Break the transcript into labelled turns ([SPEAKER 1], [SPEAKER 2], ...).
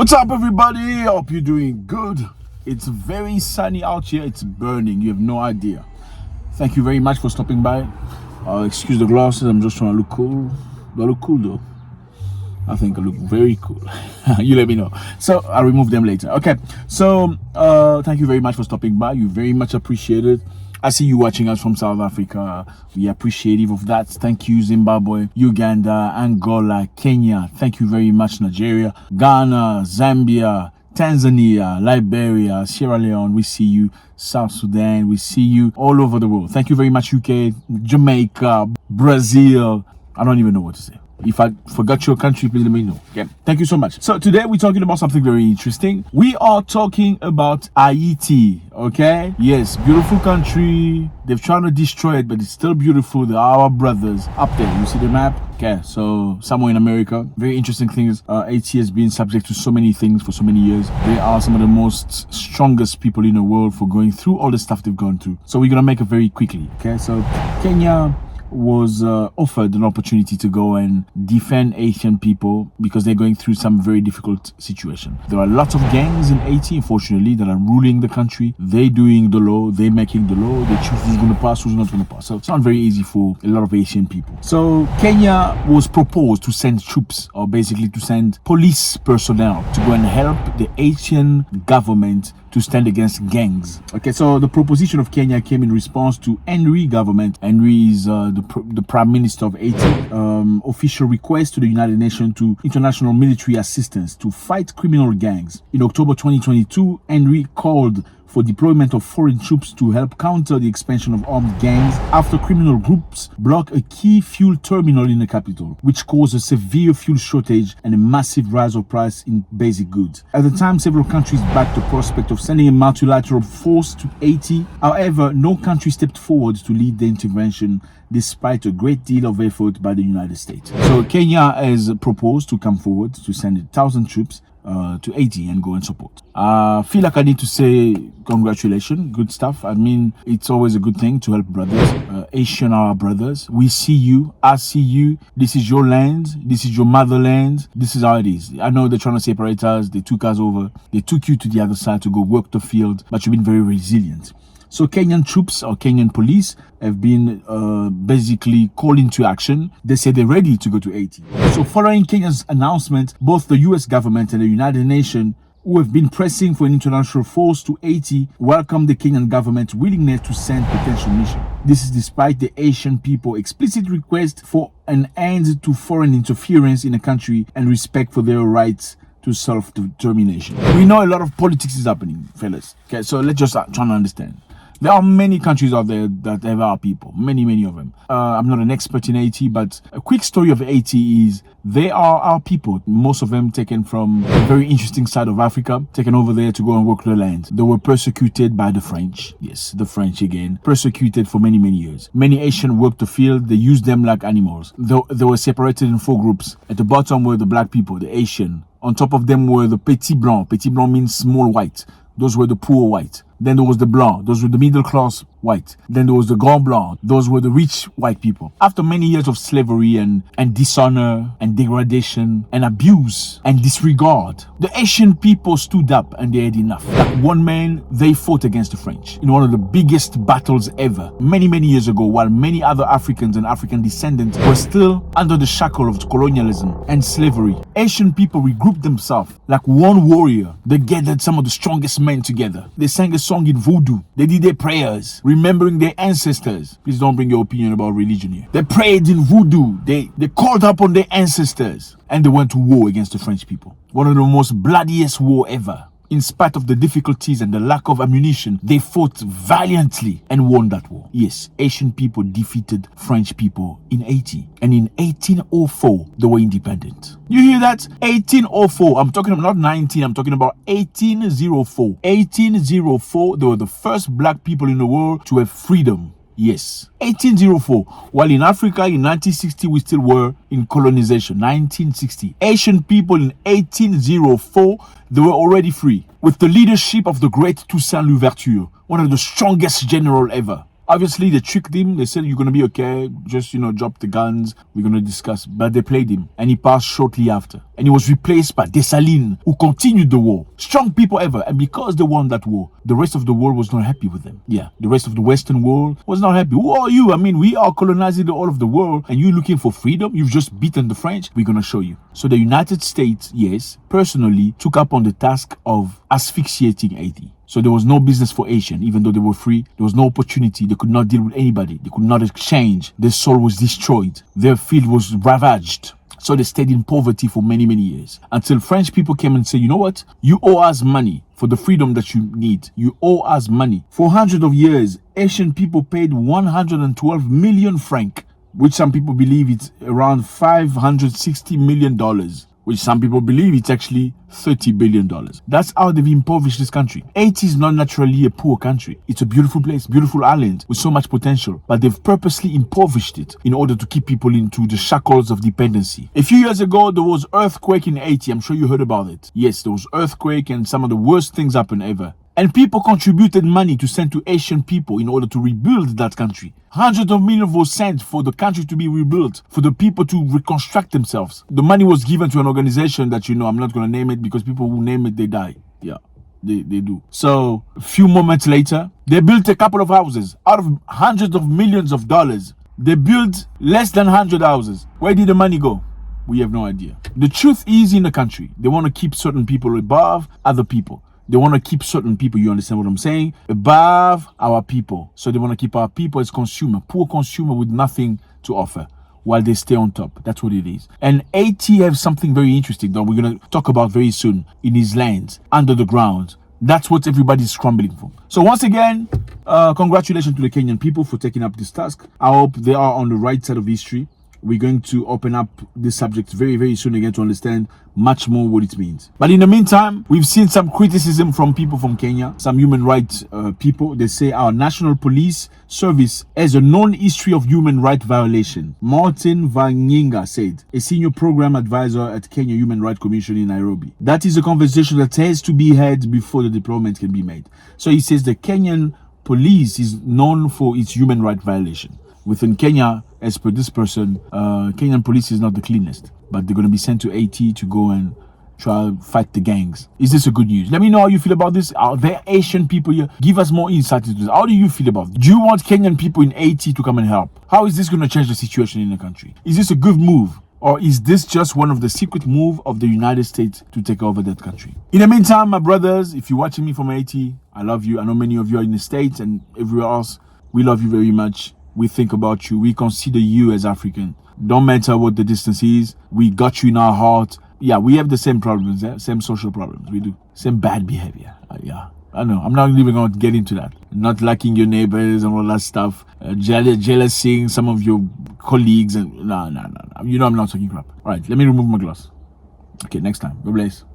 [SPEAKER 1] What's up, everybody? Hope you're doing good. It's very sunny out here. It's burning. You have no idea. Thank you very much for stopping by. Excuse the glasses. I'm just trying to look cool. Do I look cool though? I think I look very cool. You let me know. So I'll remove them later. Okay. So thank you very much for stopping by. You very much appreciate it. I see you watching us from South Africa. We are appreciative of that. Thank you, Zimbabwe, Uganda, Angola, Kenya. Thank you very much, Nigeria, Ghana, Zambia, Tanzania, Liberia, Sierra Leone. We see you. South Sudan. We see you all over the world. Thank you very much, UK, Jamaica, Brazil. I don't even know what to say. If I forgot your country, please let me know. Okay. Thank you so much. So today we're talking about something very interesting. We are talking about Haiti. Okay. Yes, beautiful country. They've tried to destroy it, but it's still beautiful. They are our brothers up there. You see the map? Okay. So somewhere in America. Very interesting things. Haiti has been subject to so many things for so many years. They are some of the most strongest people in the world for going through all the stuff they've gone through. So we're gonna make it very quickly. Okay. So Kenya was offered an opportunity to go and defend Haitian people because they're going through some very difficult situation. There are lots of gangs in Haiti, unfortunately, that are ruling the country. They're doing the law, they're making the law, they choose who's going to pass, who's not going to pass. So it's not very easy for a lot of Haitian people. So Kenya was proposed to send troops, or basically to send police personnel to go and help the Haitian government to stand against gangs. Okay, so the proposition of Kenya came in response to Henry government. Henry is the Prime Minister of Haiti. Official request to the United Nations to international military assistance to fight criminal gangs. In October 2022, Henry called for deployment of foreign troops to help counter the expansion of armed gangs after criminal groups blocked a key fuel terminal in the capital, which caused a severe fuel shortage and a massive rise of price in basic goods. At the time, several countries backed the prospect of sending a multilateral force to Haiti. However, no country stepped forward to lead the intervention despite a great deal of effort by the United States. So Kenya has proposed to come forward to send 1,000 troops to Haiti and go and support. I feel like I need to say congratulations, good stuff. I mean, it's always a good thing to help brothers. Haitian are our brothers. We see you, I see you. This is your land, this is your motherland. This is how it is. I know they're trying to separate us, they took us over, they took you to the other side to go work the field, but you've been very resilient. So Kenyan troops or Kenyan police have been basically called into action. They say they're ready to go to Haiti. So following Kenya's announcement, both the US government and the United Nations, who have been pressing for an international force to Haiti, welcomed the Kenyan government's willingness to send potential mission. This is despite the Haitian people's explicit request for an end to foreign interference in the country and respect for their rights to self-determination. We know a lot of politics is happening, fellas. Okay, so let's just try to understand. There are many countries out there that have our people, many of them. I'm not an expert in Haiti, but a quick story of Haiti is they are our people. Most of them taken from a very interesting side of Africa, taken over there to go and work the land. They were persecuted by the French. Yes, the French again. Persecuted for many years. Many Haitians worked the field. They used them like animals. They were separated in 4 groups. At the bottom were the black people, the Haitian. On top of them were the petit blanc. Petit blanc means small white. Those were the poor white. Then there was the blanc. Those were the middle class white. Then there was the grand blanc. Those were the rich white people. After many years of slavery and dishonor and degradation and abuse and disregard, the Haitian people stood up and they had enough. Like one man, they fought against the French in one of the biggest battles ever. Many years ago, while many other Africans and African descendants were still under the shackle of colonialism and slavery, Haitian people regrouped themselves like one warrior. They gathered some of the strongest men together. They sang a song in Voodoo. They did their prayers, remembering their ancestors. Please don't bring your opinion about religion here. They prayed in Voodoo. They called upon their ancestors and they went to war against the French people. One of the most bloodiest war ever. In spite of the difficulties and the lack of ammunition, they fought valiantly and won that war. Yes, Haitian people defeated French people in Haiti. And in 1804, they were independent. You hear that? 1804. I'm talking about not 19, I'm talking about 1804. 1804, they were the first black people in the world to have freedom. Yes, 1804. While in Africa in 1960, we still were in colonization. 1960. Haitian people in 1804, they were already free. With the leadership of the great Toussaint Louverture, one of the strongest general ever. Obviously, they tricked him. They said, you're going to be okay. Just, drop the guns. We're going to discuss. But they played him. And he passed shortly after. And he was replaced by Dessalines, who continued the war. Strong people ever. And because they won that war, the rest of the world was not happy with them. Yeah, the rest of the Western world was not happy. Who are you? I mean, we are colonizing all of the world. And you looking for freedom? You've just beaten the French. We're going to show you. So the United States, yes, personally took up on the task of asphyxiating Haiti. So there was no business for Haitian, even though they were free. There was no opportunity. They could not deal with anybody. They could not exchange. Their soul was destroyed. Their field was ravaged. So they stayed in poverty for many, many years. Until French people came and said, you know what? You owe us money for the freedom that you need. You owe us money. For hundreds of years, Haitian people paid 112 million francs, which some people believe it's around $560 million. Which some people believe it's actually $30 billion. That's how they've impoverished this country. Haiti is not naturally a poor country. It's a beautiful place, beautiful island with so much potential. But they've purposely impoverished it in order to keep people into the shackles of dependency. A few years ago, there was earthquake in Haiti. I'm sure you heard about it. Yes, there was earthquake and some of the worst things happened ever. And people contributed money to send to Haitian people in order to rebuild that country. Hundreds of millions were sent for the country to be rebuilt, for the people to reconstruct themselves. The money was given to an organization that, I'm not going to name it because people who name it, they die. Yeah, they do. So a few moments later, they built a couple of houses out of hundreds of millions of dollars. They built less than 100 houses. Where did the money go? We have no idea. The truth is in the country, they want to keep certain people above other people. They want to keep certain people, you understand what I'm saying, above our people. So they want to keep our people as consumer, poor consumer with nothing to offer while they stay on top. That's what it is. And Haiti has something very interesting that we're going to talk about very soon in his lands, under the ground. That's what everybody's scrambling for. So once again, congratulations to the Kenyan people for taking up this task. I hope they are on the right side of history. We're going to open up this subject very, very soon again to understand much more what it means. But in the meantime, we've seen some criticism from people from Kenya, some human rights people. They say our national police service has a known history of human rights violation. Martin Vanyinga said, a senior program advisor at Kenya Human Rights Commission in Nairobi. That is a conversation that has to be had before the deployment can be made. So he says the Kenyan police is known for its human rights violation. Within Kenya, as per this person, Kenyan police is not the cleanest, but they're going to be sent to Haiti to go and try to fight the gangs. Is this a good news? Let me know how you feel about this. Are there Asian people here? Give us more insight into this. How do you feel about it? Do you want Kenyan people in Haiti to come and help? How is this going to change the situation in the country? Is this a good move? Or is this just one of the secret moves of the United States to take over that country? In the meantime, my brothers, if you're watching me from Haiti, I love you. I know many of you are in the States and everywhere else. We love you very much. We think about you. We consider you as African. Don't matter what the distance is. We got you in our heart. Yeah, we have the same problems, same social problems. We do. Same bad behavior. Yeah, I know. I'm not even going to get into that. Not liking your neighbors and all that stuff. Jealousing some of your colleagues. And no. You know I'm not talking crap. All right, let me remove my glass. Okay, next time. God bless.